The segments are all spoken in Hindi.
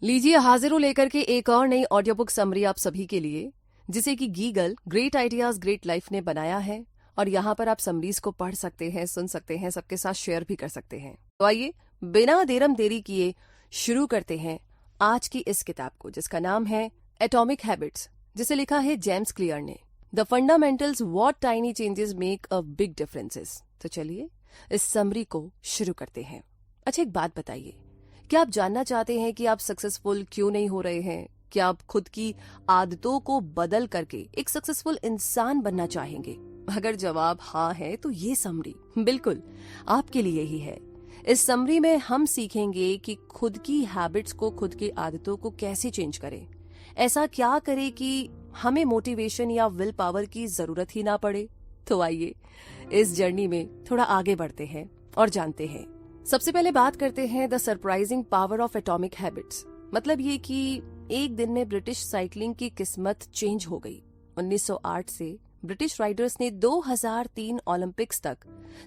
लीजिए हाजिर हूं लेकर के एक और नई ऑडियो बुक समरी आप सभी के लिए, जिसे कि गीगल ग्रेट आइडियाज ग्रेट लाइफ ने बनाया है। और यहाँ पर आप समरीज को पढ़ सकते हैं, सुन सकते हैं, सबके साथ शेयर भी कर सकते हैं। तो आइए बिना देरम देरी किए शुरू करते हैं आज की इस किताब को, जिसका नाम है एटॉमिक हैबिट्स, जिसे लिखा है जेम्स क्लियर ने। The fundamentals what tiny changes make a big differences. तो चलिए इस समरी को शुरू करते हैं। अच्छा, एक बात बताइए, क्या आप जानना चाहते हैं कि आप सक्सेसफुल क्यों नहीं हो रहे हैं? क्या आप खुद की आदतों को बदल करके एक सक्सेसफुल इंसान बनना चाहेंगे? अगर जवाब हाँ है तो ये समरी बिल्कुल आपके लिए ही है। इस समरी में हम सीखेंगे कि खुद की हैबिट्स को, खुद की आदतों को कैसे चेंज करें। ऐसा क्या करें कि हमें मोटिवेशन या विल पावर की जरूरत ही ना पड़े। तो आइए इस जर्नी में थोड़ा आगे बढ़ते हैं और जानते हैं। सबसे पहले बात करते हैं the surprising power of atomic habits. मतलब ये कि एक दिन में ब्रिटिश साइकिलिंग की किस्मत चेंज हो गई। 1908 से ब्रिटिश राइडर्स ने 2003 ओलंपिक्स तक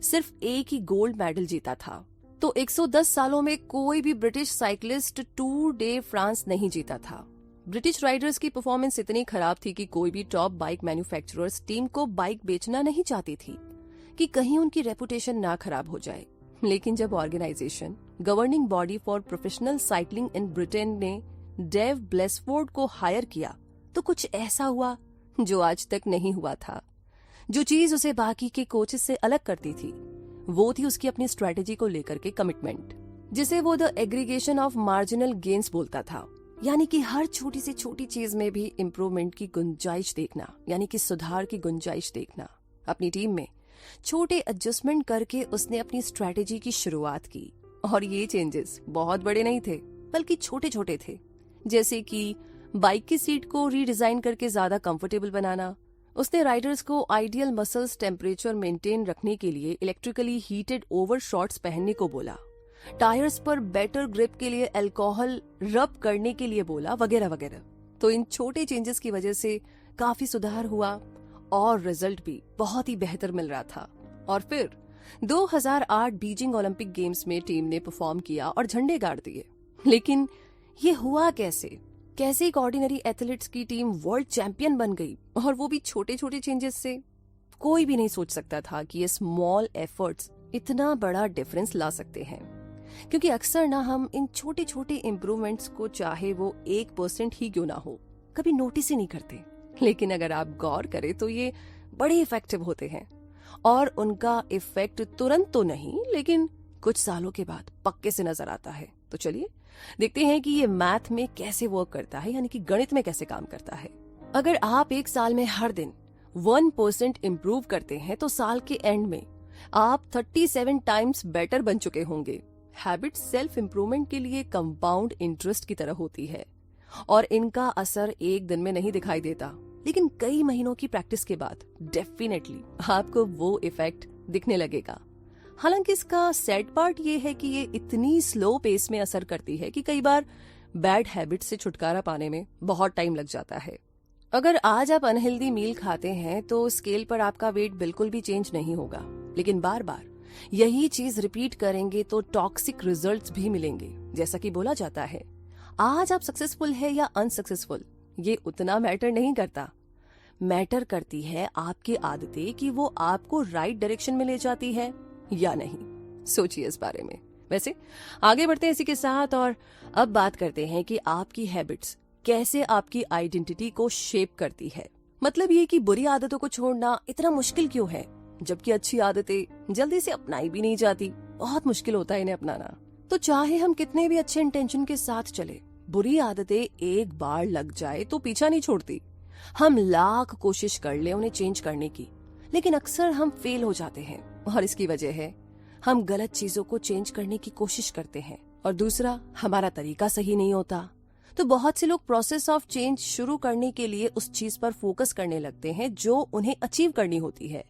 सिर्फ एक ही गोल्ड मेडल जीता था। तो 110 सालों में कोई भी British cyclist tour day France नहीं जीता था। ब्रिटिश राइडर्स की परफॉर्मेंस इतनी खराब थी कि कोई भी टॉप बाइक मैन्युफैक्चरर्स टीम को बाइक बेचना नहीं चाहती थी कि कहीं उनकी रेपुटेशन ना खराब हो जाए। लेकिन जब organisation governing body for professional cycling in Britain ने डेव ब्लेसफोर्ड को हायर किया, तो कुछ ऐसा हुआ जो आज तक नहीं हुआ था। जो चीज उसे बाकी के कोचेस से अलग करती थी वो थी उसकी अपनी स्ट्रेटेजी को लेकर के कमिटमेंट, जिसे वो the aggregation of marginal gains बोलता था। यानी कि हर छोटी से छोटी चीज में भी इम्प्रूवमेंट की गुंजाइश देखना, यानी कि सुधार की गुंजाइश देखना। अपनी टीम में छोटे एडजस्टमेंट करके उसने अपनी स्ट्रेटेजी की शुरुआत की। और ये चेंजेस बहुत बड़े नहीं थे, बल्कि छोटे छोटे थे। जैसे कि बाइक की सीट को रीडिजाइन करके ज्यादा कंफर्टेबल बनाना। उसने राइडर्स को आइडियल मसल्स टेम्परेचर मेंटेन रखने के लिए इलेक्ट्रिकली हीटेड ओवर शॉर्ट्स पहनने को बोला। टायर्स पर बेटर ग्रिप के लिए अल्कोहल रब करने के लिए बोला, वगैरह वगैरह। तो इन छोटे चेंजेस की वजह से काफी सुधार हुआ और रिजल्ट भी बहुत ही बेहतर मिल रहा था। और फिर 2008 बीजिंग ओलंपिक गेम्स में टीम ने परफॉर्म किया और झंडे गाड़ दिए। लेकिन ये हुआ कैसे? कैसे एक ऑर्डिनरी एथलीट्स की टीम वर्ल्ड चैंपियन बन गई, और वो भी छोटे छोटे चेंजेस से? कोई भी नहीं सोच सकता था कि ये स्मॉल एफर्ट्स इतना बड़ा डिफरेंस ला सकते हैं। क्योंकि अक्सर ना हम इन छोटे छोटे इम्प्रूवमेंट्स को, चाहे वो 1% ही क्यों ना हो, कभी नोटिस ही नहीं करते। लेकिन अगर आप गौर करें तो ये बड़े इफेक्टिव होते हैं, और उनका इफेक्ट तुरंत तो नहीं, लेकिन कुछ सालों के बाद पक्के से नजर आता है। तो चलिए देखते हैं कि ये मैथ में कैसे वर्क करता है, यानी कि गणित में कैसे काम करता है। अगर आप एक साल में हर दिन 1% इम्प्रूव करते हैं तो साल के एंड में आप 37 टाइम्स बेटर बन चुके होंगे। हैबिट सेल्फ इम्प्रूवमेंट के लिए कंपाउंड इंटरेस्ट की तरह होती है, और इनका असर एक दिन में नहीं दिखाई देता, लेकिन कई महीनों की प्रैक्टिस के बाद डेफिनेटली आपको वो इफेक्ट दिखने लगेगा। हालांकि इसका सैड पार्ट ये है कि ये इतनी स्लो पेस में असर करती है कि कई बार बैड हैबिट से छुटकारा पाने में बहुत टाइम लग जाता है। अगर आज आप अनहेल्दी मील खाते हैं तो स्केल पर आपका वेट बिल्कुल भी चेंज नहीं होगा, लेकिन बार बार यही चीज रिपीट करेंगे तो टॉक्सिक रिजल्ट्स भी मिलेंगे। जैसा कि बोला जाता है, आज आप सक्सेसफुल है या अनसक्सेसफुल ये उतना मैटर नहीं करता। मैटर करती है आपकी आदतें कि वो आपको राइट डायरेक्शन में ले जाती है या नहीं। सोचिए इस बारे में। वैसे आगे बढ़ते हैं इसी के साथ, और अब बात करते हैं कि आपकी हैबिट्स कैसे आपकी आइडेंटिटी को शेप करती है। मतलब ये कि बुरी आदतों को छोड़ना इतना मुश्किल क्यों है, जबकि अच्छी आदतें जल्दी से अपनाई भी नहीं जाती। बहुत मुश्किल होता है इन्हें अपनाना। तो चाहे हम कितने भी अच्छे इंटेंशन के साथ चले, बुरी आदतें एक बार लग जाए तो पीछा नहीं छोड़ती। हम लाख कोशिश कर ले उन्हें चेंज करने की, लेकिन अक्सर हम फेल हो जाते हैं, और इसकी वजह है हम गलत चीजों को चेंज करने की कोशिश करते हैं, और दूसरा हमारा तरीका सही नहीं होता। तो बहुत से लोग प्रोसेस ऑफ चेंज शुरू करने के लिए उस चीज पर फोकस करने लगते हैं जो उन्हें अचीव करनी होती है।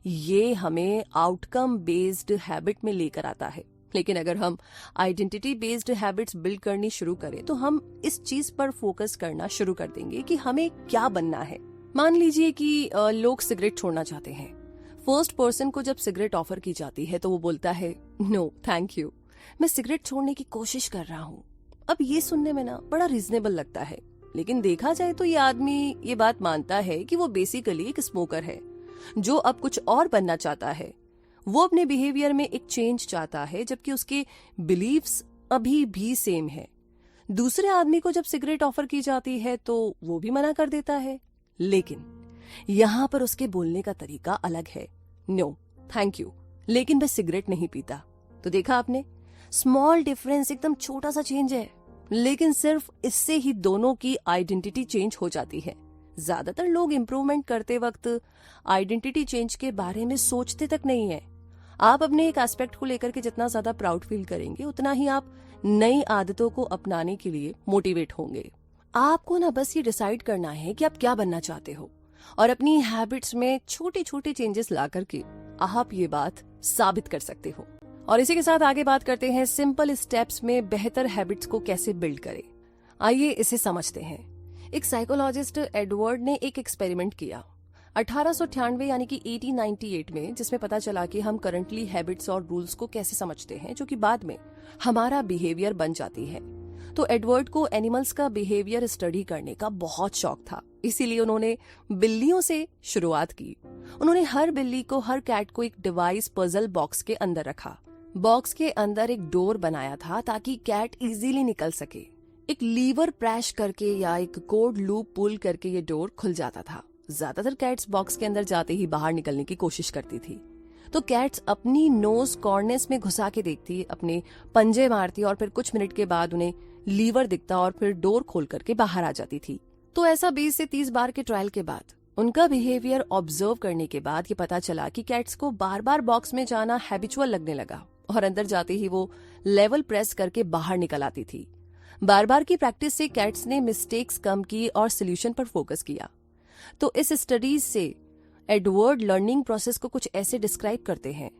ये हमें आउटकम बेस्ड हैबिट में लेकर आता है। लेकिन अगर हम आइडेंटिटी बेस्ड हैबिट्स बिल्ड करनी शुरू करें तो हम इस चीज पर फोकस करना शुरू कर देंगे कि हमें क्या बनना है। मान लीजिए कि लोग सिगरेट छोड़ना चाहते हैं। फर्स्ट पर्सन को जब सिगरेट ऑफर की जाती है तो वो बोलता है, नो थैंक यू, मैं सिगरेट छोड़ने की कोशिश कर रहा हूँ। अब ये सुनने में ना बड़ा रीजनेबल लगता है, लेकिन देखा जाए तो ये आदमी ये बात मानता है कि वो बेसिकली एक स्मोकर है जो अब कुछ और बनना चाहता है। वो अपने बिहेवियर में एक चेंज चाहता है, जबकि उसके बिलीव्स अभी भी सेम है। दूसरे आदमी को जब सिगरेट ऑफर की जाती है तो वो भी मना कर देता है, लेकिन यहां पर उसके बोलने का तरीका अलग है। नो थैंक यू, लेकिन मैं सिगरेट नहीं पीता। तो देखा आपने, स्मॉल डिफरेंस, एकदम छोटा सा चेंज है, लेकिन सिर्फ इससे ही दोनों की आइडेंटिटी चेंज हो जाती है। ज्यादातर लोग इंप्रूवमेंट करते वक्त आइडेंटिटी चेंज के बारे में सोचते तक नहीं है। आप अपने एक एस्पेक्ट को लेकर के जितना ज्यादा प्राउड फील करेंगे, उतना ही आप नई आदतों को अपनाने के लिए मोटिवेट होंगे। आपको ना बस ये डिसाइड करना है कि आप क्या बनना चाहते हो, और अपनी हैबिट्स में छोटे छोटे चेंजेस ला करके आप ये बात साबित कर सकते हो। और इसी के साथ आगे बात करते हैं सिंपल स्टेप्स में बेहतर हैबिट्स को कैसे बिल्ड करें। आइए इसे समझते हैं। एक साइकोलॉजिस्ट एडवर्ड ने एक एक्सपेरिमेंट किया 1898 यानी कि 1898 में, जिसमें पता चला कि हम करंटली हैबिट्स और रूल्स को कैसे समझते हैं जो कि बाद में हमारा बिहेवियर बन जाती है। तो एडवर्ड को एनिमल्स का बिहेवियर स्टडी करने का बहुत शौक था, इसीलिए उन्होंने बिल्लियों से शुरुआत की। उन्होंने हर बिल्ली को, हर कैट को एक डिवाइस पजल बॉक्स के अंदर रखा। बॉक्स के अंदर एक डोर बनाया था ताकि कैट इजीली निकल सके। एक लीवर प्रेस करके या एक कोड लूप पुल करके ये डोर खुल जाता था। ज्यादातर कैट्स बॉक्स के अंदर जाते ही बाहर निकलने की कोशिश करती थी, तो कैट्स अपनी नोज कॉर्नर्स में घुसा के देखती, अपने पंजे मारती और फिर कुछ मिनट के बाद उन्हें लीवर दिखता और फिर डोर खोल करके बाहर आ जाती थी। तो ऐसा 20 से 30 बार के ट्रायल के बाद, उनका बिहेवियर ऑब्जर्व करने के बाद ये पता चला कि कैट्स को बार बार बॉक्स में जाना हैबिचुअल लगने लगा और अंदर जाते ही वो लेवल प्रेस करके बाहर निकल आती थी। बार बार की प्रैक्टिस से कैट्स ने मिस्टेक्स कम की और सोल्यूशन पर फोकस किया। तो इस स्टडीज से एडवर्ड लर्निंग प्रोसेस को कुछ ऐसे डिस्क्राइब करते हैं,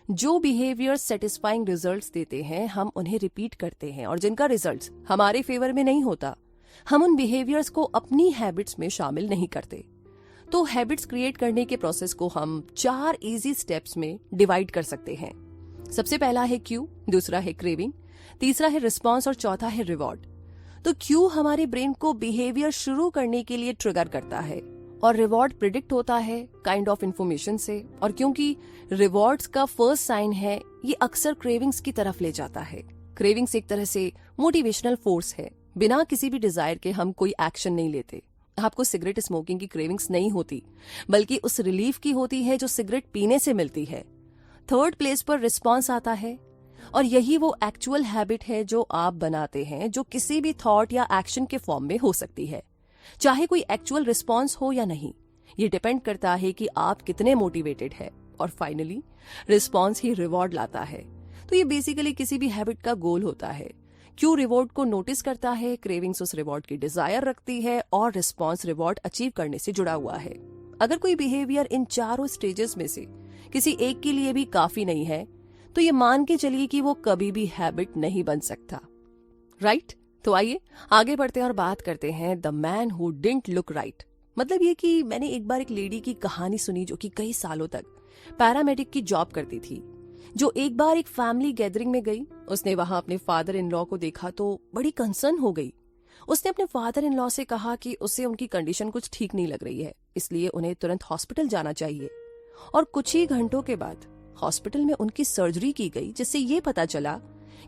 जो बिहेवियर सेटिस्फाइंग रिजल्ट्स देते हैं हम उन्हें रिपीट करते हैं, और जिनका रिजल्ट्स हमारे फेवर में नहीं होता हम उन बिहेवियर्स को अपनी हैबिट्स में शामिल नहीं करते। तो हैबिट्स क्रिएट करने के प्रोसेस को हम 4 इजी स्टेप्स में डिवाइड कर सकते हैं। सबसे पहला है क्यू, दूसरा है क्रेविंग, तीसरा है रिस्पॉन्स और चौथा है रिवॉर्ड। तो क्यू हमारे ब्रेन को बिहेवियर शुरू करने के लिए ट्रिगर करता है और रिवॉर्ड प्रिडिक्ट होता है काइंड ऑफ इंफॉर्मेशन से, और क्योंकि रिवॉर्ड्स का फर्स्ट साइन है, ये अक्सर क्रेविंग्स की तरफ ले जाता है। क्रेविंग्स एक तरह से मोटिवेशनल फोर्स है। बिना किसी भी डिजायर के हम कोई एक्शन नहीं लेते। आपको सिगरेट स्मोकिंग की क्रेविंग्स नहीं होती, बल्कि उस रिलीफ की होती है जो सिगरेट पीने से मिलती है। थर्ड प्लेस पर रिस्पॉन्स आता है, और यही वो एक्चुअल हैबिट है जो आप बनाते हैं, जो किसी भी थॉट या एक्शन के फॉर्म में हो सकती है, चाहे कोई एक्चुअल रिस्पॉन्स हो या नहीं। ये डिपेंड करता है कि आप कितने मोटिवेटेड है। और फाइनली रिस्पॉन्स ही रिवॉर्ड लाता है। तो ये बेसिकली किसी भी हैबिट का गोल होता है। क्यों रिवॉर्ड को नोटिस करता है, क्रेविंग्स उस रिवॉर्ड की डिजायर रखती है, और रिस्पॉन्स रिवॉर्ड अचीव करने से जुड़ा हुआ है। अगर कोई बिहेवियर इन चारों स्टेजेस में से किसी एक के लिए भी काफी नहीं है, तो ये मान के चलिए कि वो कभी भी हैबिट नहीं बन सकता। राइट? तो आइए आगे बढ़ते हैं और बात करते हैं the man who didn't look right. मतलब ये कि मैंने एक बार एक लेडी की कहानी सुनी जो कि कई सालों तक पैरामेडिक की जॉब करती थी, जो एक बार एक फैमिली गैदरिंग में गई। उसने वहां अपने फादर इन लॉ को देखा तो बड़ी कंसर्न हो गई। उसने अपने फादर इन लॉ से कहा कि उसे उनकी कंडीशन कुछ ठीक नहीं लग रही है, इसलिए उन्हें तुरंत हॉस्पिटल जाना चाहिए। और कुछ ही घंटों के बाद हॉस्पिटल में उनकी सर्जरी की गई, जिससे ये पता चला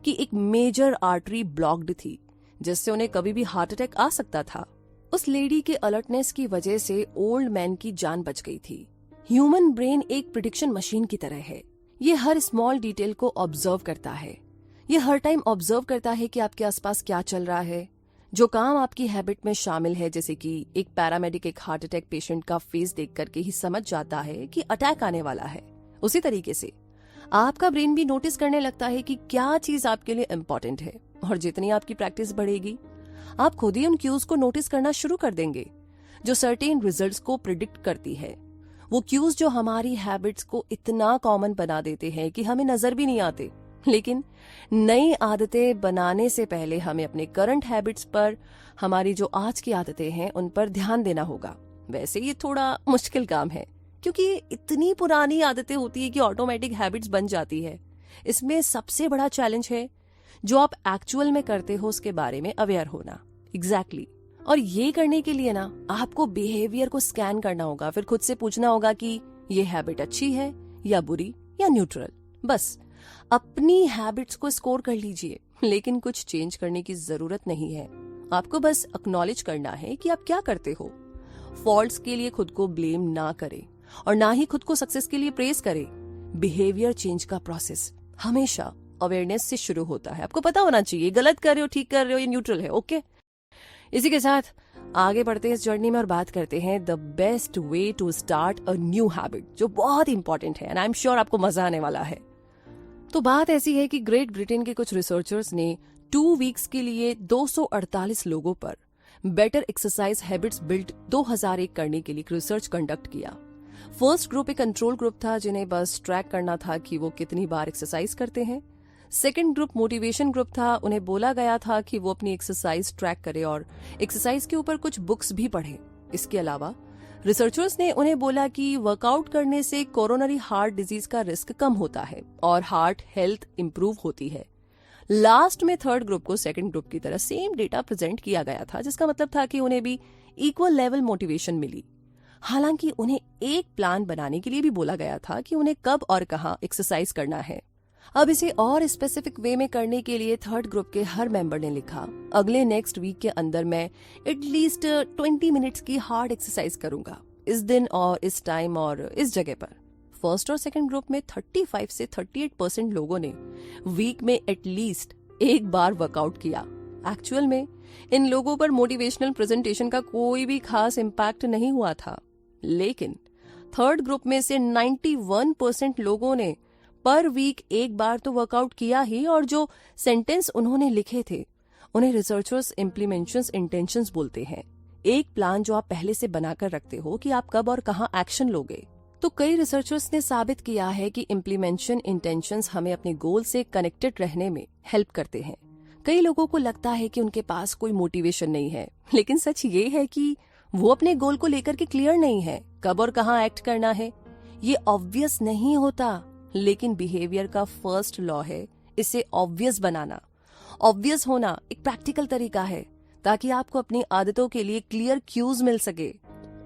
कि एक मेजर आर्टरी ब्लॉक्ड थी, जिससे उन्हें कभी भी हार्ट अटैक आ सकता था। उस लेडी के अलर्टनेस की वजह से ओल्ड मैन की जान बच गई थी। ह्यूमन ब्रेन एक प्रिडिक्शन मशीन की तरह है। ये हर स्मॉल डिटेल को ऑब्जर्व करता है। ये हर टाइम ऑब्जर्व करता है कि आपके आसपास क्या चल रहा है, जो काम आपकी हैबिट में शामिल है। जैसे कि एक पैरामेडिक एक हार्ट अटैक पेशेंट का फेस देख करके ही समझ जाता है कि अटैक आने वाला है, उसी तरीके से आपका ब्रेन भी नोटिस करने लगता है कि क्या चीज आपके लिए इम्पोर्टेंट है। और जितनी आपकी प्रैक्टिस बढ़ेगी, आप खुद ही उन क्यूज को नोटिस करना शुरू कर देंगे, जो सर्टेन रिजल्ट्स को प्रिडिक्ट करती है। वो क्यूज जो हमारी हैबिट्स को इतना कॉमन बना देते हैं कि हमें नजर भी नहीं आते। लेकिन नई आदतें बनाने से पहले हमें अपने करंट हैबिट्स पर, हमारी जो आज की आदतें हैं, उन पर ध्यान देना होगा। वैसे ये थोड़ा मुश्किल काम है, क्योंकि ये इतनी पुरानी आदतें होती है कि ऑटोमेटिक हैबिट्स बन जाती है। इसमें सबसे बड़ा चैलेंज है जो आप एक्चुअल में करते हो उसके बारे में अवेयर होना। एग्जैक्टली। और ये करने के लिए ना आपको बिहेवियर को स्कैन करना होगा, फिर खुद से पूछना होगा कि ये हैबिट अच्छी है या बुरी या न्यूट्रल। बस अपनी हैबिट्स को स्कोर कर लीजिए, लेकिन कुछ चेंज करने की जरूरत नहीं है। आपको बस एक्नॉलेज करना है कि आप क्या करते हो। फॉल्ट्स के लिए खुद को ब्लेम ना करें और ना ही खुद को सक्सेस के लिए प्रेज करें। बिहेवियर चेंज का प्रोसेस हमेशा अवेयरनेस से शुरू होता है। आपको पता होना चाहिए गलत कर रहे हो, ठीक कर रहे हो, ये न्यूट्रल है। ओके, इसी के साथ आगे बढ़ते हैं इस जर्नी में और बात करते हैं the best way to start a new habit, जो बहुत इंपॉर्टेंट है एंड आई एम श्योर आपको मजा आने वाला है। तो बात ऐसी है कि ग्रेट ब्रिटेन के कुछ रिसर्चर्स ने 2 वीक्स के लिए 248 लोगों पर बेटर एक्सरसाइज हैबिट्स बिल्ड 2001 करने के लिए रिसर्च कंडक्ट किया। फर्स्ट ग्रुप एक कंट्रोल ग्रुप था जिन्हें बस ट्रैक करना था कि वो कितनी बार एक्सरसाइज करते हैं। सेकेंड ग्रुप मोटिवेशन ग्रुप था, उन्हें बोला गया था कि वो अपनी एक्सरसाइज ट्रैक करे और एक्सरसाइज के ऊपर कुछ बुक्स भी पढ़े। इसके अलावा रिसर्चर्स ने उन्हें बोला कि वर्कआउट करने से कोरोनरी हार्ट डिजीज का रिस्क कम होता है और हार्ट हेल्थ इंप्रूव होती है। लास्ट में थर्ड ग्रुप को सेकंड ग्रुप की तरह सेम डेटा प्रेजेंट किया गया था, जिसका मतलब था कि उन्हें भी इक्वल लेवल मोटिवेशन मिली। हालांकि उन्हें एक प्लान बनाने के लिए भी बोला गया था कि उन्हें कब और कहां एक्सरसाइज करना है। अब इसे और स्पेसिफिक वे में करने के लिए थर्ड ग्रुप के हर मेंबर ने लिखा, अगले नेक्स्ट वीक के अंदर मैं एटलीस्ट 20 मिनट्स की हार्ड एक्सरसाइज करूंगा, इस दिन और इस टाइम और इस जगह पर। फर्स्ट और सेकंड ग्रुप में 35 से 38% लोगों ने वीक में एटलीस्ट एक बार वर्कआउट किया। एक्चुअल में इन लोगों पर मोटिवेशनल प्रेजेंटेशन का कोई भी खास इम्पैक्ट नहीं हुआ था, लेकिन थर्ड ग्रुप में से 91% लोगों ने पर वीक एक बार तो वर्कआउट किया ही, और जो सेंटेंस उन्होंने लिखे थे उन्हें रिसर्चर्स इम्प्लीमेंशंस इंटेंशंस बोलते हैं। एक प्लान जो आप पहले से बनाकर रखते हो कि आप कब और कहां एक्शन लोगे। तो कई रिसर्चर्स ने साबित किया है कि इम्प्लीमेंशन इंटेंशंस हमें अपने गोल से कनेक्टेड रहने में हेल्प करते हैं। कई लोगों को लगता है कि उनके पास कोई मोटिवेशन नहीं है, लेकिन सच ये है कि वो अपने गोल को लेकर के क्लियर नहीं है, कब और कहां एक्ट करना है। ये ऑब्वियस नहीं होता, लेकिन बिहेवियर का फर्स्ट लॉ है इसे ऑब्वियस बनाना। ऑब्वियस होना एक प्रैक्टिकल तरीका है ताकि आपको अपनी आदतों के लिए क्लियर क्यूज मिल सके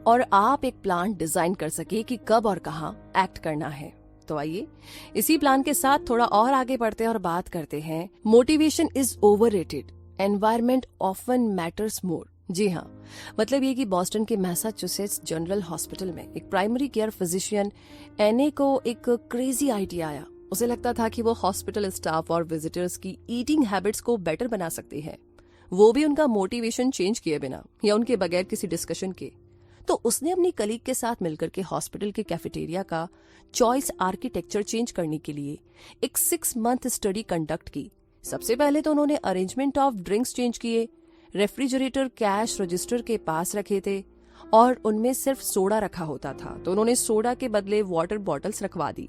और आप एक प्लान डिजाइन कर सके कि कब और कहां एक्ट करना है। तो आइए इसी प्लान के साथ थोड़ा और आगे बढ़ते हैं और बात करते हैं motivation is overrated, environment often matters more. जी हाँ, मतलब ये कि बॉस्टन के मैसाचुसेट्स जनरल हॉस्पिटल में एक प्राइमरी केयर फिजिशियन एने को एक क्रेजी आइडिया आया। उसे लगता था कि वो हॉस्पिटल स्टाफ और विजिटर्स की ईटिंग हैबिट्स को बेटर बना सकती है, वो भी उनका मोटिवेशन चेंज किए बिना या उनके बगैर किसी डिस्कशन के। तो उसने अपनी कलीग के साथ मिलकर के हॉस्पिटल के कैफेटेरिया का चॉइस आर्किटेक्चर चेंज करने के लिए एक 6 मंथ स्टडी कंडक्ट की। सबसे पहले तो उन्होंने अरेंजमेंट ऑफ ड्रिंक्स चेंज किए, रेफ्रिजरेटर कैश रजिस्टर के पास रखे थे और उनमें सिर्फ सोडा रखा होता था, तो उन्होंने सोडा के बदले वाटर बॉटल्स रखवा दी।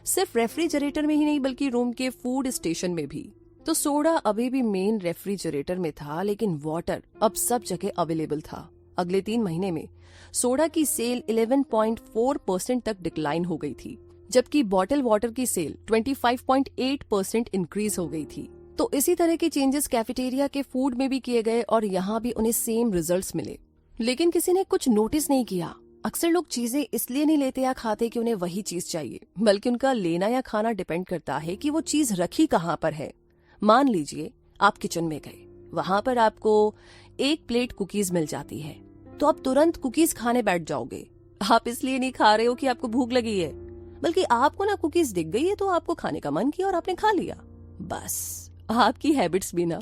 सिर्फ रेफ्रिजरेटर में ही नहीं बल्कि रूम के फूड स्टेशन में भी। तो सोडा अभी भी मेन रेफ्रिजरेटर में था, लेकिन वाटर अब सब जगह अवेलेबल था। अगले 3 महीने में सोडा की सेल 11.4% तक डिक्लाइन हो गई थी, जबकि बॉटल वाटर की सेल 25.8% इंक्रीज हो गई थी। तो इसी तरह के चेंजेस कैफेटेरिया के फूड में भी किए गए और यहाँ भी उन्हें सेम रिजल्ट्स मिले, लेकिन किसी ने कुछ नोटिस नहीं किया। अक्सर लोग चीजें इसलिए नहीं लेते या खाते कि उन्हें वही चीज चाहिए, बल्कि उनका लेना या खाना डिपेंड करता है कि वो चीज रखी कहाँ पर है। मान लीजिए आप किचन में गए, वहां पर आपको 1 प्लेट कुकीज मिल जाती है, तो आप तुरंत कुकीज खाने बैठ जाओगे। आप इसलिए नहीं खा रहे हो कि आपको भूख लगी है, बल्कि आपको ना कुकीज दिख गई है तो आपको खाने का मन किया और आपने खा लिया। बस आपकी हैबिट्स भी ना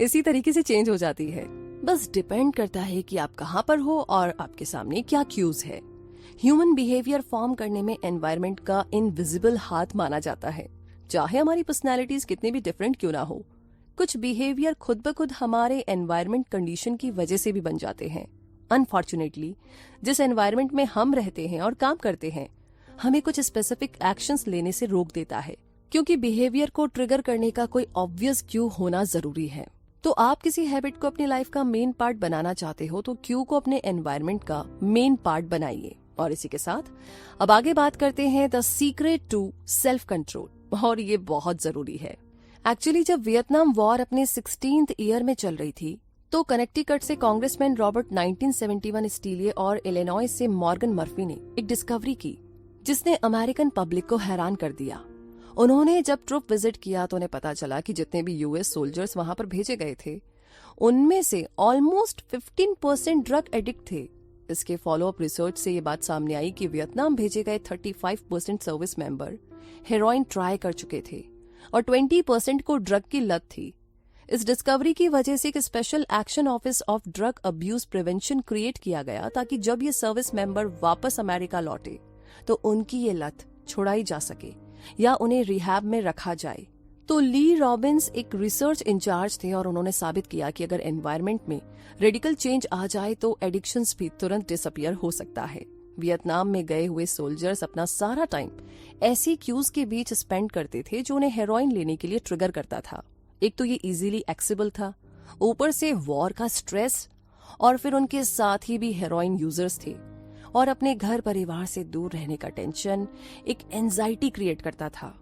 इसी तरीके से चेंज हो जाती है। बस डिपेंड करता है कि आप कहाँ पर हो और आपके सामने क्या क्यूज है। ह्यूमन बिहेवियर फॉर्म करने में एनवायरनमेंट का इनविजिबल हाथ माना जाता है, चाहे हमारी पर्सनैलिटीज कितनी भी डिफरेंट क्यों ना हो। कुछ बिहेवियर खुद ब खुद हमारे एनवायरनमेंट कंडीशन की वजह से भी बन जाते हैं। अनफॉर्चुनेटली जिस एनवायरनमेंट में हम रहते हैं और काम करते हैं, हमें कुछ स्पेसिफिक एक्शंस लेने से रोक देता है, क्योंकि बिहेवियर को ट्रिगर करने का कोई ऑब्वियस क्यू होना जरूरी है। तो आप किसी हैबिट को अपनी लाइफ का मेन पार्ट बनाना चाहते हो तो क्यू को अपने एनवायरनमेंट का मेन पार्ट बनाइए। और इसी के साथ अब आगे बात करते हैं the secret to self control, और ये बहुत जरूरी है। एक्चुअली जब वियतनाम वॉर अपने 16th ईयर में चल रही थी तो कनेक्टिकट से कांग्रेसमैन रॉबर्ट 1971 स्टीलिए और इलिनॉय से मॉर्गन मर्फी ने एक डिस्कवरी की जिसने अमेरिकन पब्लिक को हैरान कर दिया। उन्होंने जब ट्रूप विजिट किया तो उन्हें पता चला कि जितने भी यूएस सोल्जर्स वहां पर भेजे गए थे उनमें से ऑलमोस्ट 15% ड्रग एडिक्ट थे। इसके फॉलोअप रिसर्च से ये बात सामने आई कि वियतनाम भेजे गए 35% सर्विस मेंबर हेरोइन ट्राई कर चुके थे और 20% को ड्रग की लत थी। इस डिस्कवरी की वजह से एक special action office of drug abuse prevention create किया गया ताकि जब ये सर्विस मेंबर वापस अमेरिका लौटे तो उनकी ये लत छुड़ाई जा सके या उन्हें रिहैब में रखा जाए। तो ली रॉबिन्स एक रिसर्च इंचार्ज थे और उन्होंने साबित किया कि अगर एनवायरनमेंट में रेडिकल चेंज आ जाए तो एडिक्शंस भी तुरंत डिसअपियर हो सकता है। वियतनाम में गए हुए सोल्जर्स अपना सारा टाइम ऐसी क्यूज के बीच स्पेंड करते थे जो उन्हें हेरोइन लेने के लिए ट्रिगर करता था। एक तो ये इजीली एक्सेसिबल था, ऊपर से वॉर का स्ट्रेस और फिर उनके साथ ही भी हेरोइन यूजर्स थे और अपने घर परिवार से दूर रहने का टेंशन एक एंजाइटी क्रिएट करता था।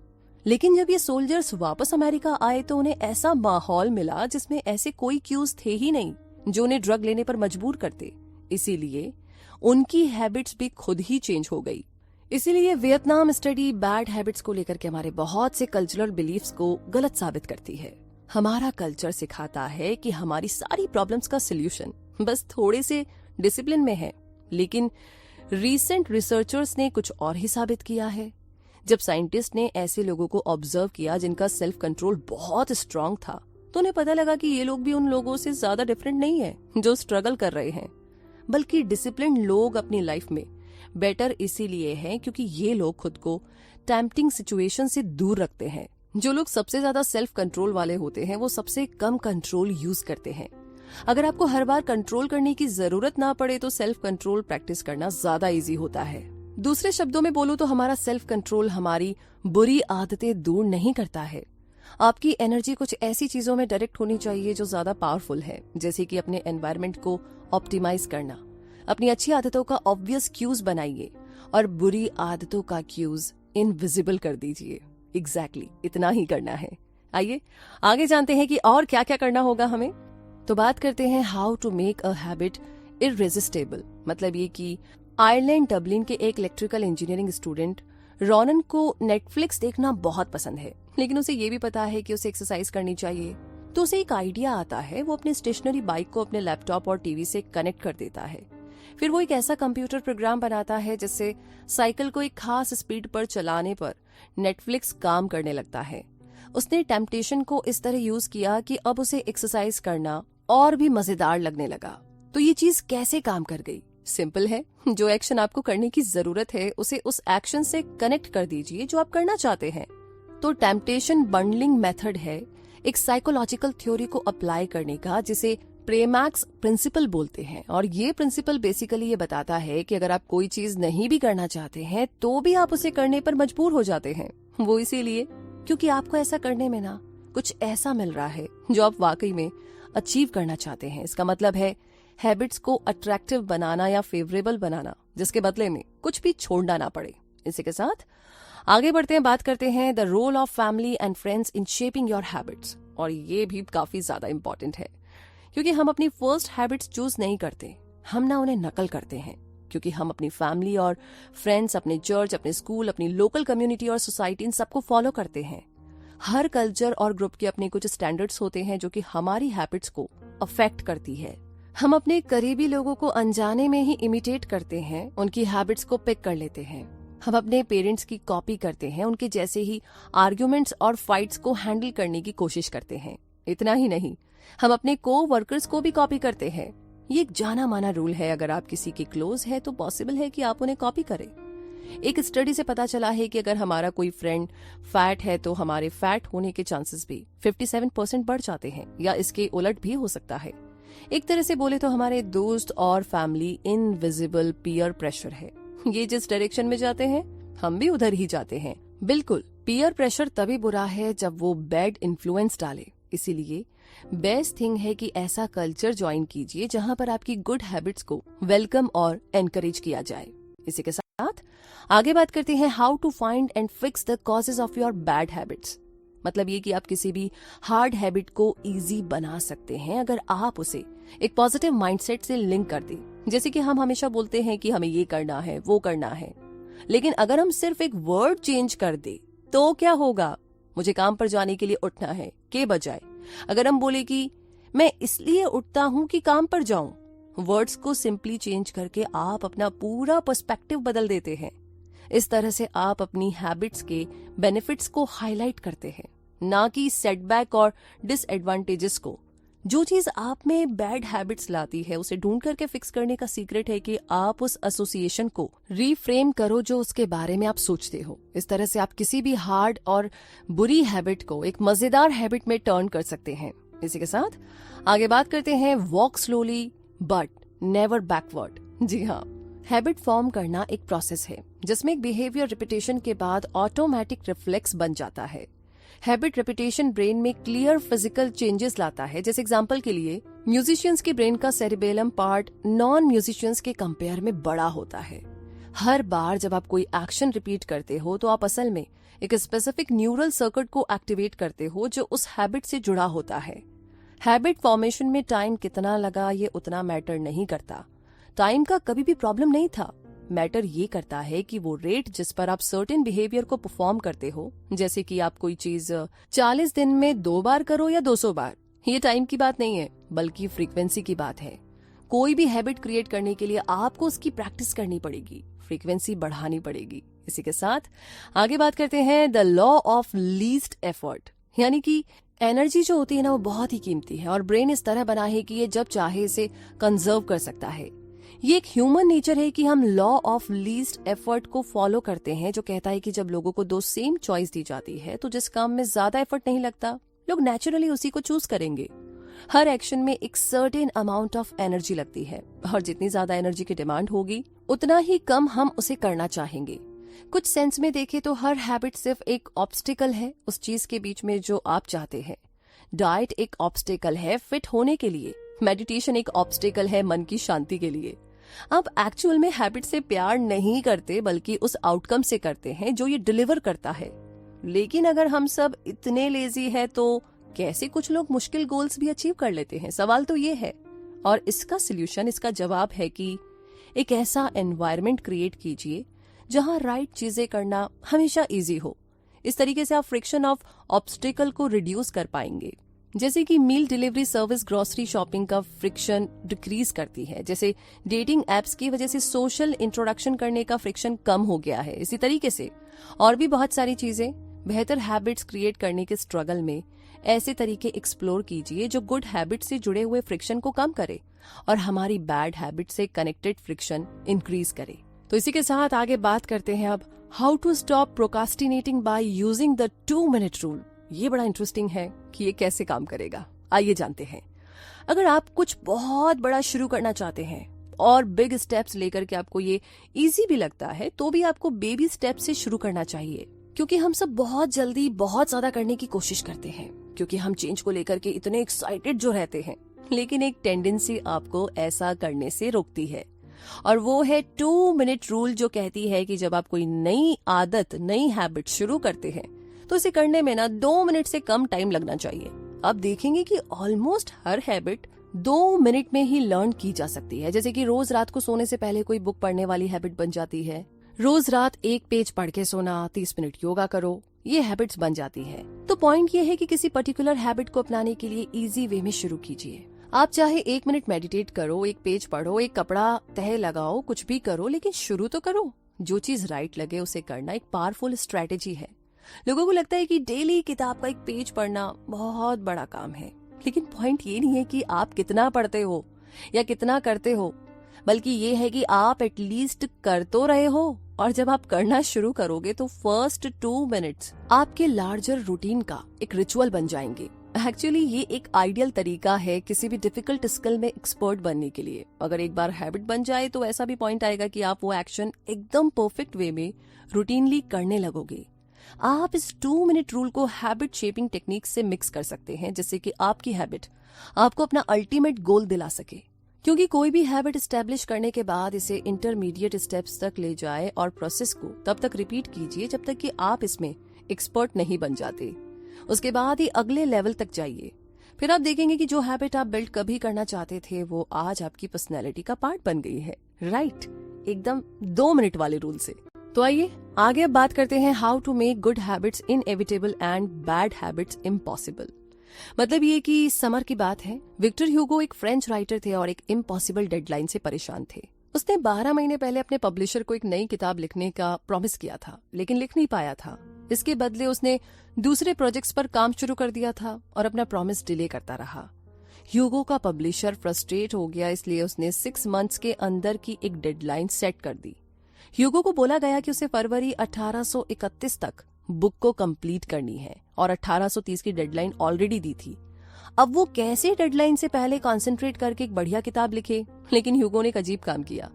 लेकिन जब ये सोल्जर्स वापस अमेरिका आए तो उन्हें ऐसा माहौल मिला जिसमें ऐसे कोई क्यूज थे ही नहीं जो उन्हें ड्रग लेने पर मजबूर करते। इसीलिए उनकी हैबिट्स भी खुद ही चेंज हो गई। इसीलिए वियतनाम स्टडी बैड हैबिट्स को लेकर के हमारे बहुत से कल्चरल बिलीफ्स को गलत साबित करती है। हमारा कल्चर सिखाता है कि हमारी सारी प्रॉब्लम्स का सॉल्यूशन बस थोड़े से डिसिप्लिन में है, लेकिन रीसेंट रिसर्चर्स ने कुछ और ही साबित किया है। जब साइंटिस्ट ने ऐसे लोगों को ऑब्जर्व किया जिनका सेल्फ कंट्रोल बहुत स्ट्रांग था तो उन्हें पता लगा कि ये लोग भी उन लोगों से ज्यादा डिफरेंट नहीं है जो स्ट्रगल कर रहे हैं, बल्कि डिसिप्लिन लोग अपनी लाइफ में बेटर इसीलिए हैं क्योंकि ये लोग खुद को टेम्पटिंग सिचुएशन से दूर रखते हैं। जो लोग सबसे ज्यादा सेल्फ कंट्रोल वाले होते हैं वो सबसे कम कंट्रोल यूज करते हैं। अगर आपको हर बार कंट्रोल करने की जरूरत ना पड़े तो सेल्फ कंट्रोल प्रैक्टिस करना ज्यादा इजी होता है। दूसरे शब्दों में बोलूं तो हमारा सेल्फ कंट्रोल हमारी बुरी आदतें दूर नहीं करता है। आपकी एनर्जी कुछ ऐसी चीजों में डायरेक्ट होनी चाहिए जो ज्यादा पावरफुल है, जैसे कि अपने एनवायरनमेंट को ऑप्टिमाइज करना। अपनी अच्छी आदतों का ऑब्वियस क्यूज बनाइए और बुरी आदतों का क्यूज इनविजिबल कर दीजिए। एग्जैक्टली इतना ही करना है। आइए आगे जानते हैं कि और क्या क्या करना होगा हमें। तो बात करते हैं how to make a habit irresistible. मतलब ये कि आयरलैंड डबलिन के एक इलेक्ट्रिकल इंजीनियरिंग स्टूडेंट रॉनन को नेटफ्लिक्स देखना बहुत पसंद है, लेकिन उसे ये भी पता है कि उसे एक्सरसाइज करनी चाहिए। तो उसे एक आइडिया आता है, वो अपने स्टेशनरी बाइक को अपने लैपटॉप और टीवी से कनेक्ट कर देता है। फिर वो एक ऐसा कंप्यूटर प्रोग्राम बनाता है जिससे साइकिल को एक खास स्पीड पर चलाने पर नेटफ्लिक्स काम करने लगता है। उसने टेम्पटेशन को इस तरह यूज किया कि अब उसे एक्सरसाइज करना और भी मजेदार लगने लगा। तो ये चीज कैसे काम कर गई? सिंपल है, जो एक्शन आपको करने की जरूरत है उसे उस एक्शन से कनेक्ट कर दीजिए जो आप करना चाहते हैं। तो टेम्पटेशन बंडलिंग मेथड है एक साइकोलॉजिकल थ्योरी को अप्लाई करने का जिसे प्रेमैक्स प्रिंसिपल बोलते हैं। और ये प्रिंसिपल बेसिकली ये बताता है कि अगर आप कोई चीज नहीं भी करना चाहते हैं तो भी आप उसे करने पर मजबूर हो जाते हैं। वो इसीलिए क्योंकि आपको ऐसा करने में ना कुछ ऐसा मिल रहा है जो आप वाकई में अचीव करना चाहते हैं। इसका मतलब है हैबिट्स को अट्रैक्टिव बनाना या फेवरेबल बनाना, जिसके बदले में कुछ भी छोड़ना ना पड़े। इसी के साथ आगे बढ़ते हैं, बात करते हैं the role of family and friends in shaping your habits. और ये भी काफी ज्यादा इंपॉर्टेंट है क्योंकि हम अपनी फर्स्ट हैबिट्स चूज नहीं करते, हम ना उन्हें नकल करते हैं। क्योंकि हम अपनी फैमिली और फ्रेंड्स, अपने चर्च, अपने स्कूल, अपनी लोकल कम्युनिटी और सोसाइटी, इन सबको फॉलो करते हैं। हर कल्चर और ग्रुप के अपने कुछ स्टैंडर्ड्स होते हैं जो कि हमारी हैबिट्स को अफेक्ट करती है। हम अपने करीबी लोगों को अनजाने में ही इमिटेट करते हैं, उनकी हैबिट्स को पिक कर लेते हैं। हम अपने पेरेंट्स की कॉपी करते हैं, उनके जैसे ही आर्ग्यूमेंट्स और फाइट्स को हैंडल करने की कोशिश करते हैं। इतना ही नहीं, हम अपने को-वर्कर्स को भी कॉपी करते हैं। ये एक जाना माना रूल है, अगर आप किसी के क्लोज है तो पॉसिबल है कि आप उन्हें कॉपी करें। एक स्टडी से पता चला है कि अगर हमारा कोई फ्रेंड फैट है तो हमारे फैट होने के चांसेस भी 57% बढ़ जाते हैं, या इसके उलट भी हो सकता है। एक तरह से बोले तो हमारे दोस्त और फैमिली इनविजिबल पीयर प्रेशर है। ये जिस डायरेक्शन में जाते हैं हम भी उधर ही जाते हैं। बिल्कुल, पीयर प्रेशर तभी बुरा है जब वो बैड इन्फ्लुएंस डाले। इसीलिए बेस्ट थिंग है कि ऐसा कल्चर ज्वाइन कीजिए जहां पर आपकी गुड हैबिट्स को वेलकम और एनकरेज किया जाए। इसी के साथ आगे बात करते हैं how to find and fix the causes of your bad habits. मतलब ये कि आप किसी भी हार्ड हैबिट को इजी बना सकते हैं अगर आप उसे एक पॉजिटिव माइंडसेट से लिंक कर दें। जैसे कि हम हमेशा बोलते हैं कि हमें ये करना है, वो करना है, लेकिन अगर हम सिर्फ एक वर्ड चेंज कर दे तो क्या होगा? मुझे काम पर जाने के लिए उठना है के बजाय अगर हम बोले कि मैं इसलिए उठता हूं कि काम पर जाऊं, वर्ड्स को सिंपली चेंज करके आप अपना पूरा पर्सपेक्टिव बदल देते हैं। इस तरह से आप अपनी हैबिट्स के बेनिफिट्स को हाईलाइट करते हैं, ना कि सेटबैक और डिसएडवांटेजेस को। जो चीज आप में बैड हैबिट्स लाती है उसे ढूंढ करके फिक्स करने का सीक्रेट है कि आप उस एसोसिएशन को रीफ्रेम करो जो उसके बारे में आप सोचते हो। इस तरह से आप किसी भी हार्ड और बुरी हैबिट को एक मजेदार हैबिट में टर्न कर सकते हैं। इसी के साथ आगे बात करते हैं walk slowly but never backward. जी हाँ, हैबिट फॉर्म करना एक प्रोसेस है जिसमें एक बिहेवियर रिपीटेशन के बाद ऑटोमेटिक रिफ्लेक्स बन जाता है। हैबिट रिपीटेशन ब्रेन में क्लियर फिजिकल चेंजेस लाता है। जैसे एग्जांपल के लिए म्यूजिशियंस के ब्रेन का सेरिबेलम पार्ट नॉन म्यूजिशियंस के कंपेयर में बड़ा होता है। हर बार जब आप कोई एक्शन रिपीट करते हो तो आप असल में एक स्पेसिफिक न्यूरल सर्किट को एक्टिवेट करते हो जो उस हैबिट से जुड़ा होता है। हैबिट फॉर्मेशन में टाइम कितना लगा ये उतना मैटर नहीं करता। टाइम का कभी भी प्रॉब्लम नहीं था। मैटर ये करता है कि वो रेट जिस पर आप सर्टेन बिहेवियर को परफॉर्म करते हो, जैसे कि आप कोई चीज 40 दिन में 2 बार करो या 200 बार, ये टाइम की बात नहीं है बल्कि फ्रीक्वेंसी की बात है। कोई भी हैबिट क्रिएट करने के लिए आपको उसकी प्रैक्टिस करनी पड़ेगी, फ्रीक्वेंसी बढ़ानी पड़ेगी। इसी के साथ आगे बात करते हैं the law of least effort, यानी कि एनर्जी जो होती है ना वो बहुत ही कीमती है और ब्रेन इस तरह बना है कि ये जब चाहे इसे कंजर्व कर सकता है। ये एक ह्यूमन नेचर है कि हम लॉ ऑफ लीस्ट एफर्ट को फॉलो करते हैं, जो कहता है कि जब लोगों को 2 सेम चॉइस दी जाती है तो जिस काम में ज्यादा एफर्ट नहीं लगता लोग नेचुरली उसी को चूज करेंगे। हर एक्शन में एक सर्टेन अमाउंट ऑफ एनर्जी लगती है और जितनी ज्यादा एनर्जी की डिमांड होगी उतना ही कम हम उसे करना चाहेंगे। कुछ सेंस में देखें तो हर हैबिट सिर्फ एक ऑब्स्टिकल है उस चीज के बीच में जो आप चाहते हैं। डाइट एक ऑब्स्टिकल है फिट होने के लिए, मेडिटेशन एक ऑब्स्टिकल है मन की शांति के लिए। आप एक्चुअल में हैबिट से प्यार नहीं करते बल्कि उस आउटकम से करते हैं जो ये डिलीवर करता है। लेकिन अगर हम सब इतने लेजी है तो कैसे कुछ लोग मुश्किल गोल्स भी अचीव कर लेते हैं? सवाल तो ये है, और इसका सोल्यूशन, इसका जवाब है कि एक ऐसा एनवायरनमेंट क्रिएट कीजिए जहां राइट चीजें करना हमेशा इजी हो। इस तरीके से आप फ्रिक्शन ऑफ ऑब्स्टिकल को रिड्यूस कर पाएंगे। जैसे कि मील डिलीवरी सर्विस ग्रोसरी शॉपिंग का फ्रिक्शन डिक्रीज करती है, जैसे डेटिंग एप्स की वजह से सोशल इंट्रोडक्शन करने का फ्रिक्शन कम हो गया है। इसी तरीके से और भी बहुत सारी चीजें। बेहतर हैबिट्स क्रिएट करने के स्ट्रगल में ऐसे तरीके एक्सप्लोर कीजिए जो गुड हैबिट से जुड़े हुए फ्रिक्शन को कम करे और हमारी बैड हैबिट से कनेक्टेड फ्रिक्शन इंक्रीज करे। तो इसी के साथ आगे बात करते हैं अब how to stop procrastinating by using the 2 minute rule. ये बड़ा इंटरेस्टिंग है कि ये कैसे काम करेगा, आइए जानते हैं। अगर आप कुछ बहुत बड़ा शुरू करना चाहते हैं और बिग स्टेप्स लेकर के आपको ये इजी भी लगता है तो भी आपको बेबी स्टेप से शुरू करना चाहिए, क्योंकि हम सब बहुत जल्दी बहुत ज्यादा करने की कोशिश करते हैं क्योंकि हम चेंज को लेकर के इतने एक्साइटेड जो रहते हैं। लेकिन एक टेंडेंसी आपको ऐसा करने से रोकती है और वो है 2 मिनट रूल, जो कहती है कि जब आप कोई नई आदत, नई हैबिट शुरू करते हैं तो इसे करने में ना 2 मिनट से कम टाइम लगना चाहिए। आप देखेंगे कि ऑलमोस्ट हर हैबिट 2 मिनट में ही लर्न की जा सकती है। जैसे कि रोज रात को सोने से पहले कोई बुक पढ़ने वाली हैबिट बन जाती है, रोज रात 1 पेज पढ़ के सोना, 30 मिनट योगा करो, ये हैबिट्स बन जाती है। तो पॉइंट ये है कि किसी पर्टिकुलर हैबिट को अपनाने के लिए इजी वे में शुरू कीजिए। आप चाहे 1 मिनट मेडिटेट करो, 1 पेज पढ़ो, एक कपड़ा तह लगाओ, कुछ भी करो, लेकिन शुरू तो करो। जो चीज राइट लगे उसे करना एक पावरफुल स्ट्रेटेजी है। लोगों को लगता है कि डेली किताब का 1 पेज पढ़ना बहुत बड़ा काम है, लेकिन पॉइंट ये नहीं है कि आप कितना पढ़ते हो या कितना करते हो, बल्कि ये है कि आप एटलीस्ट कर तो रहे हो। और जब आप करना शुरू करोगे तो फर्स्ट 2 मिनट्स आपके लार्जर रूटीन का एक रिचुअल बन जाएंगे। एक्चुअली ये एक आइडियल तरीका है किसी भी डिफिकल्ट स्किल में एक्सपर्ट बनने के लिए। अगर एक बार हैबिट बन जाए तो ऐसा भी पॉइंट आएगा कि आप वो एक्शन एकदम परफेक्ट वे में रूटीनली करने लगोगे। आप इस 2 मिनट रूल को हैबिट शेपिंग टेक्निक से मिक्स कर सकते हैं, जिससे कि आपकी हैबिट आपको अपना अल्टीमेट गोल दिला सके। क्योंकि कोई भी हैबिट एस्टेब्लिश करने के बाद इसे इंटरमीडिएट स्टेप्स तक ले जाए और प्रोसेस को तब तक रिपीट कीजिए जब तक कि आप इसमें एक्सपर्ट नहीं बन जाते। उसके बाद ही अगले लेवल तक जाइए। फिर आप देखेंगे कि जो हैबिट आप बिल्ड कभी करना चाहते थे वो आज आपकी पर्सनैलिटी का पार्ट बन गई है। राइट, एकदम 2 मिनट वाले रूल से। तो आइए आगे अब बात करते हैं how to make good habits inevitable and bad habits impossible. मतलब ये कि समर की बात है, विक्टर ह्यूगो एक फ्रेंच राइटर थे और एक इम्पॉसिबल डेडलाइन से परेशान थे। उसने 12 महीने पहले अपने पब्लिशर को एक नई किताब लिखने का प्रॉमिस किया था, लेकिन लिख नहीं पाया था। इसके बदले उसने दूसरे प्रोजेक्ट्स पर काम शुरू कर दिया था और अपना प्रॉमिस डिले करता रहा। ह्यूगो का पब्लिशर फ्रस्ट्रेट हो गया, इसलिए उसने 6 मंथ्स के अंदर की एक डेडलाइन सेट कर दी। ह्यूगो को बोला गया कि उसे फरवरी 1831 तक बुक को कंप्लीट करनी है और 1830 की डेडलाइन ऑलरेडी दी थी। अब वो कैसे डेडलाइन से पहले कंसंट्रेट करके एक बढ़िया किताब लिखे? लेकिन ह्यूगो ने एक अजीब काम किया।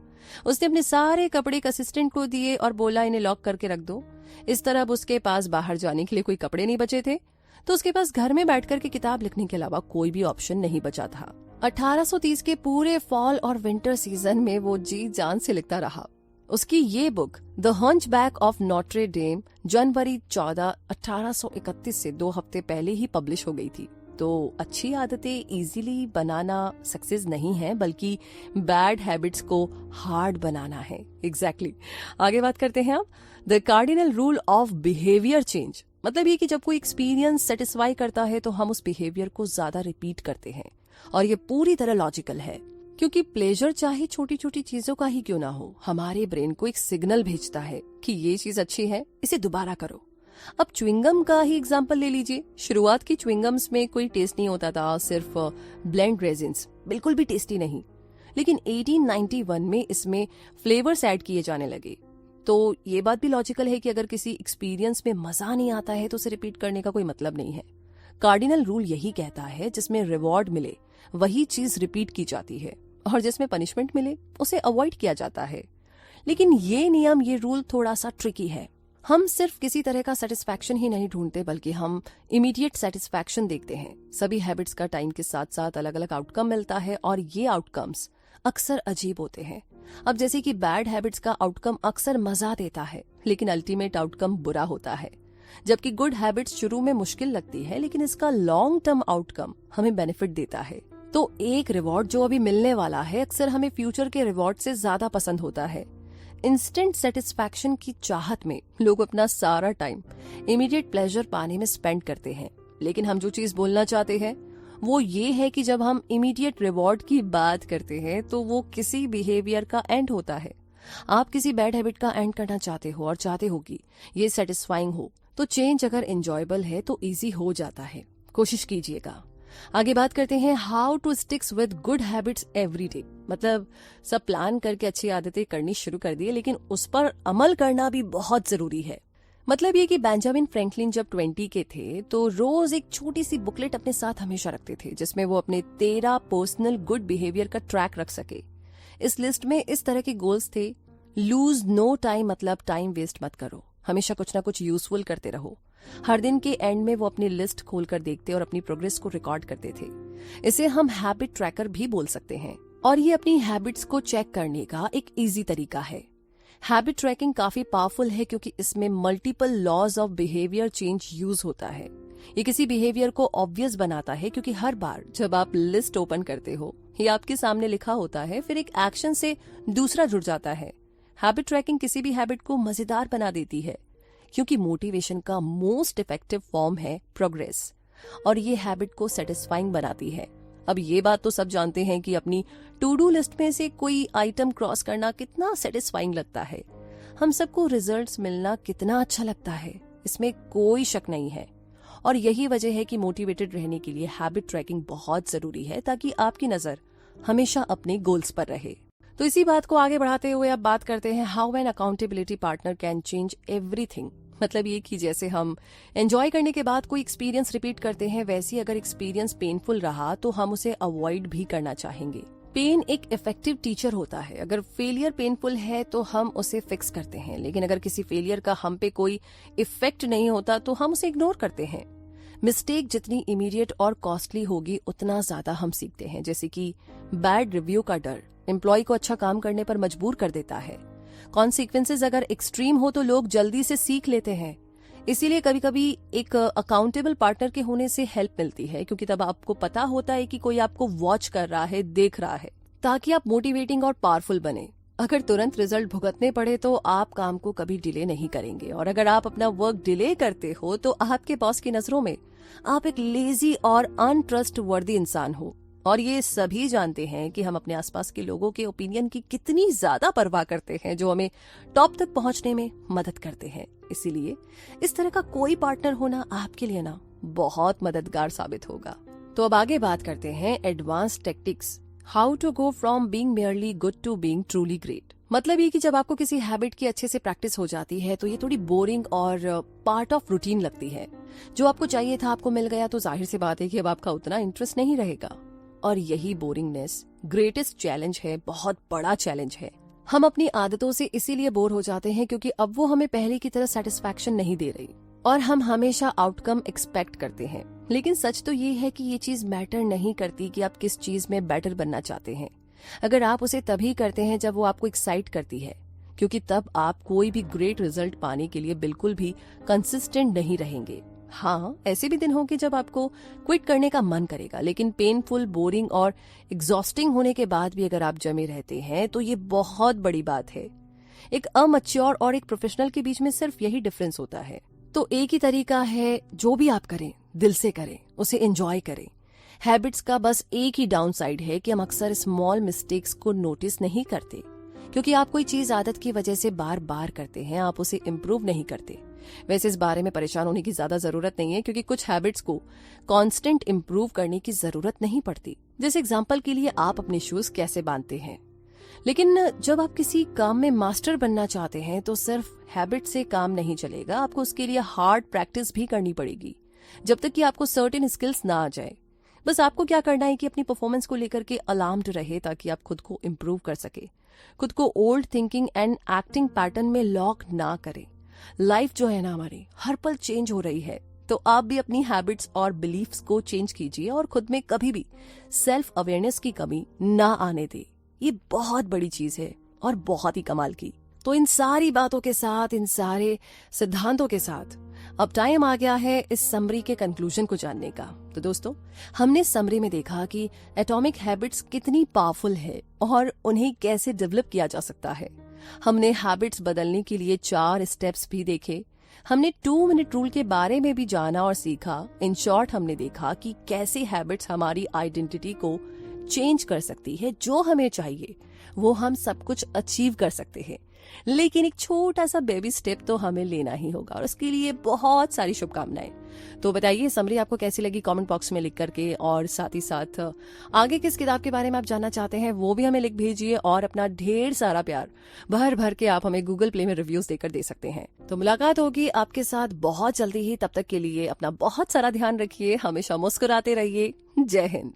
उसने अपने सारे कपड़े एक असिस्टेंट को दिए और बोला इन्हें लॉक करके रख दो। इस तरह अब उसके पास बाहर जाने के लिए कोई कपड़े नहीं बचे थे, तो उसके पास घर में बैठकर के किताब लिखने के अलावा कोई भी ऑप्शन नहीं बचा था। 1830 के पूरे फॉल और विंटर सीजन में वो जी जान से लिखता रहा। उसकी ये book the hunchback of Notre Dame जनवरी 14, 1831 से 2 हफ्ते पहले ही पब्लिश हो गई थी। तो अच्छी आदतें इजीली बनाना सक्सेस नहीं है, बल्कि बैड हैबिट्स को हार्ड बनाना है। एग्जैक्टली। आगे बात करते हैं अब the cardinal rule of behaviour change. मतलब ये कि जब कोई एक्सपीरियंस सेटिस्फाई करता है तो हम उस बिहेवियर को ज्यादा रिपीट करते हैं, और ये पूरी तरह लॉजिकल है, क्योंकि प्लेजर चाहे छोटी छोटी चीजों का ही क्यों ना हो, हमारे ब्रेन को एक सिग्नल भेजता है कि ये चीज अच्छी है, इसे दोबारा करो। अब च्युइंगम का ही एग्जांपल ले लीजिए। शुरुआत की च्युइंगम्स में कोई टेस्ट नहीं होता था, सिर्फ ब्लेंड रेजिन्स, बिल्कुल भी टेस्टी नहीं। लेकिन 1891 में इसमें फ्लेवर्स ऐड किए जाने लगे। तो ये बात भी लॉजिकल है कि अगर किसी एक्सपीरियंस में मजा नहीं आता है तो उसे रिपीट करने का कोई मतलब नहीं है। कार्डिनल रूल यही कहता है जिसमें रिवॉर्ड मिले वही चीज रिपीट की जाती है, और जिसमें पनिशमेंट मिले उसे अवॉइड किया जाता है। लेकिन ये नियम, ये रूल थोड़ा सा ट्रिकी है। हम सिर्फ किसी तरह का सेटिस्फैक्शन ही नहीं ढूंढते, बल्कि हम इमीडिएट सेटिस्फैक्शन देखते हैं। सभी हैबिट्स का टाइम के साथ साथ अलग अलग आउटकम मिलता है, और ये आउटकम्स अक्सर अजीब होते हैं। अब जैसे कि बैड हैबिट्स का आउटकम अक्सर मजा देता है, लेकिन अल्टीमेट आउटकम बुरा होता है। जबकि गुड हैबिट्स शुरू में मुश्किल लगती है, लेकिन इसका लॉन्ग टर्म आउटकम हमें बेनिफिट देता है। तो एक रिवॉर्ड जो अभी मिलने वाला है अक्सर हमें फ्यूचर के रिवॉर्ड से ज्यादा पसंद होता है। इंस्टेंट सेटिस्फैक्शन की चाहत में लोग अपना सारा टाइम इमीडिएट प्लेजर पाने में स्पेंड करते हैं। लेकिन हम जो चीज बोलना चाहते हैं वो ये है कि जब हम इमीडिएट रिवॉर्ड की बात करते हैं तो वो किसी बिहेवियर का एंड होता है। आप किसी बैड हैबिट का एंड करना चाहते हो और चाहते हो कि ये सेटिस्फाइंग हो, तो चेंज अगर एंजॉयबल है तो इजी हो जाता है। कोशिश कीजिएगा। आगे बात करते हैं how to sticks with good habits every day. मतलब सब प्लान करके अच्छी आदतें करनी शुरू कर दी, लेकिन उस पर अमल करना भी बहुत जरूरी है। मतलब ये कि बेंजामिन फ्रैंकलिन जब 20 के थे तो रोज एक छोटी सी बुकलेट अपने साथ हमेशा रखते थे, जिसमें वो अपने 13 पर्सनल गुड बिहेवियर का ट्रैक रख सके। इस लिस्ट में इस तरह के गोल्स थे: लूज नो टाइम, मतलब टाइम वेस्ट मत करो, हमेशा कुछ ना कुछ यूजफुल करते रहो। हर दिन के एंड में वो अपनी लिस्ट खोलकर देखते और अपनी प्रोग्रेस को रिकॉर्ड करते थे। इसे हम हैबिट ट्रैकर भी बोल सकते हैं, और ये अपनी हैबिट्स को चेक करने का एक इजी तरीका है। हैबिट ट्रैकिंग काफी पावरफुल है क्योंकि इसमें multiple laws of behaviour change use होता है। ये किसी बिहेवियर को ऑब्वियस बनाता है, क्योंकि हर बार जब आप लिस्ट ओपन करते हो ये आपके सामने लिखा होता है, फिर एक एक्शन से दूसरा जुड़ जाता है। हैबिट ट्रैकिंग किसी भी हैबिट को मजेदार बना देती है, क्योंकि मोटिवेशन का मोस्ट इफेक्टिव फॉर्म है प्रोग्रेस, और ये हैबिट को सेटिस्फाइंग बनाती है। अब ये बात तो सब जानते हैं कि अपनी टू डू लिस्ट में से कोई आइटम क्रॉस करना कितना सेटिस्फाइंग लगता है। हम सबको रिजल्ट्स मिलना कितना अच्छा लगता है, इसमें कोई शक नहीं है। और यही वजह है कि मोटिवेटेड रहने के लिए हैबिट ट्रैकिंग बहुत जरूरी है, ताकि आपकी नजर हमेशा अपने गोल्स पर रहे। तो इसी बात को आगे बढ़ाते हुए अब बात करते हैं how an accountability partner can change everything. मतलब ये कि जैसे हम एंजॉय करने के बाद कोई एक्सपीरियंस रिपीट करते हैं, वैसे ही अगर एक्सपीरियंस पेनफुल रहा तो हम उसे अवॉइड भी करना चाहेंगे। पेन एक इफेक्टिव टीचर होता है। अगर फेलियर पेनफुल है तो हम उसे फिक्स करते हैं, लेकिन अगर किसी फेलियर का हम पे कोई इफेक्ट नहीं होता तो हम उसे इग्नोर करते हैं। मिस्टेक जितनी इमीडिएट और कॉस्टली होगी उतना ज्यादा हम सीखते हैं। जैसे कि बैड रिव्यू का डर एम्प्लॉय को अच्छा काम करने पर मजबूर कर देता है। कॉन्सिक्वेंसेज अगर एक्सट्रीम हो तो लोग जल्दी से सीख लेते हैं। इसीलिए कभी कभी एक अकाउंटेबल पार्टनर के होने से हेल्प मिलती है, क्योंकि तब आपको पता होता है कि कोई आपको वॉच कर रहा है, देख रहा है, ताकि आप मोटिवेटिंग और पावरफुल बने। अगर तुरंत रिजल्ट भुगतने पड़े तो आप काम को कभी डिले नहीं करेंगे, और अगर आप अपना वर्क डिले करते हो तो आपके बॉस की नजरों में आप एक लेजी और अनट्रस्टवर्दी इंसान हो। और ये सभी जानते हैं कि हम अपने आसपास के लोगों के ओपिनियन की कितनी ज्यादा परवाह करते हैं, जो हमें टॉप तक पहुंचने में मदद करते हैं। इसीलिए इस तरह का कोई पार्टनर होना आपके लिए ना बहुत मददगार साबित होगा। तो अब आगे बात करते हैं advance tactics, how to go from being merely good to being truly great. मतलब ये कि जब आपको किसी हैबिट की अच्छे से प्रैक्टिस हो जाती है तो ये थोड़ी बोरिंग और पार्ट ऑफ रूटीन लगती है। जो आपको चाहिए था आपको मिल गया, तो जाहिर सी बात है कि अब आपका उतना इंटरेस्ट नहीं रहेगा। और यही बोरिंगनेस ग्रेटेस्ट चैलेंज है, बहुत बड़ा चैलेंज है। हम अपनी आदतों से इसीलिए बोर हो जाते हैं क्योंकि अब वो हमें पहले की तरह सेटिस्फैक्शन नहीं दे रही, और हम हमेशा आउटकम एक्सपेक्ट करते हैं। लेकिन सच तो ये है कि ये चीज मैटर नहीं करती कि आप किस चीज में बेटर बनना चाहते हैं। अगर आप उसे तभी करते हैं जब वो आपको एक्साइट करती है, क्योंकि तब आप कोई भी ग्रेट रिजल्ट पाने के लिए बिल्कुल भी कंसिस्टेंट नहीं रहेंगे। हाँ, ऐसे भी दिन होंगे जब आपको क्विट करने का मन करेगा, लेकिन पेनफुल, बोरिंग और एग्जॉस्टिंग होने के बाद भी अगर आप जमे रहते हैं तो ये बहुत बड़ी बात है। एक अमच्योर और एक प्रोफेशनल के बीच में सिर्फ यही डिफरेंस होता है। तो एक ही तरीका है, जो भी आप करें दिल से करें, उसे एंजॉय करें। हैबिट्स का बस एक ही डाउन साइड है कि हम अक्सर स्मॉल मिस्टेक्स को नोटिस नहीं करते, क्योंकि आप कोई चीज आदत की वजह से बार बार करते हैं, आप उसे इम्प्रूव नहीं करते। वैसे इस बारे में परेशान होने की ज्यादा जरूरत नहीं है, क्योंकि कुछ हैबिट्स को कांस्टेंट इम्प्रूव करने की जरूरत नहीं पड़ती। जैसे एग्जांपल के लिए आप अपने शूज कैसे बांधते हैं। लेकिन जब आप किसी काम में मास्टर बनना चाहते हैं तो सिर्फ हैबिट से काम नहीं चलेगा, आपको उसके लिए हार्ड प्रैक्टिस भी करनी पड़ेगी, जब तक कि आपको सर्टेन स्किल्स ना आ जाए। बस आपको क्या करना है कि अपनी परफॉर्मेंस को लेकर के अलार्म्ड रहे, ताकि आप खुद को इम्प्रूव कर सके, खुद को old thinking and acting pattern में लॉक ना करें। लाइफ जो है ना हमारी, हर पल चेंज हो रही है, तो आप भी अपनी हैबिट्स और बिलीफ्स को चेंज कीजिए और खुद में कभी भी सेल्फ अवेयरनेस की कमी ना आने दे। ये बहुत बड़ी चीज है और बहुत ही कमाल की। तो इन सारी बातों के साथ, इन सारे सिद्धांतों के साथ अब टाइम आ गया है इस समरी के कंक्लूजन को जानने का। तो दोस्तों, हमने समरी में देखा कि एटॉमिक हैबिट्स कितनी पावरफुल है और उन्हें कैसे डेवलप किया जा सकता है। हमने हैबिट्स बदलने के लिए 4 स्टेप्स भी देखे। हमने 2 मिनट रूल के बारे में भी जाना और सीखा। इन शॉर्ट, हमने देखा कि कैसे हैबिट्स हमारी आइडेंटिटी को चेंज कर सकती है। जो हमें चाहिए वो हम सब कुछ अचीव कर सकते हैं, लेकिन एक छोटा सा बेबी स्टेप तो हमें लेना ही होगा, और उसके लिए बहुत सारी शुभकामनाएं। तो बताइए समरी आपको कैसी लगी, कमेंट बॉक्स में लिख करके, और साथ ही साथ आगे किस किताब के बारे में आप जानना चाहते हैं वो भी हमें लिख भेजिए, और अपना ढेर सारा प्यार भर भर के आप हमें गूगल प्ले में रिव्यूज देकर दे सकते हैं। तो मुलाकात होगी आपके साथ बहुत जल्दी ही। तब तक के लिए अपना बहुत सारा ध्यान रखिए, हमेशा मुस्कुराते रहिए। जय हिंद।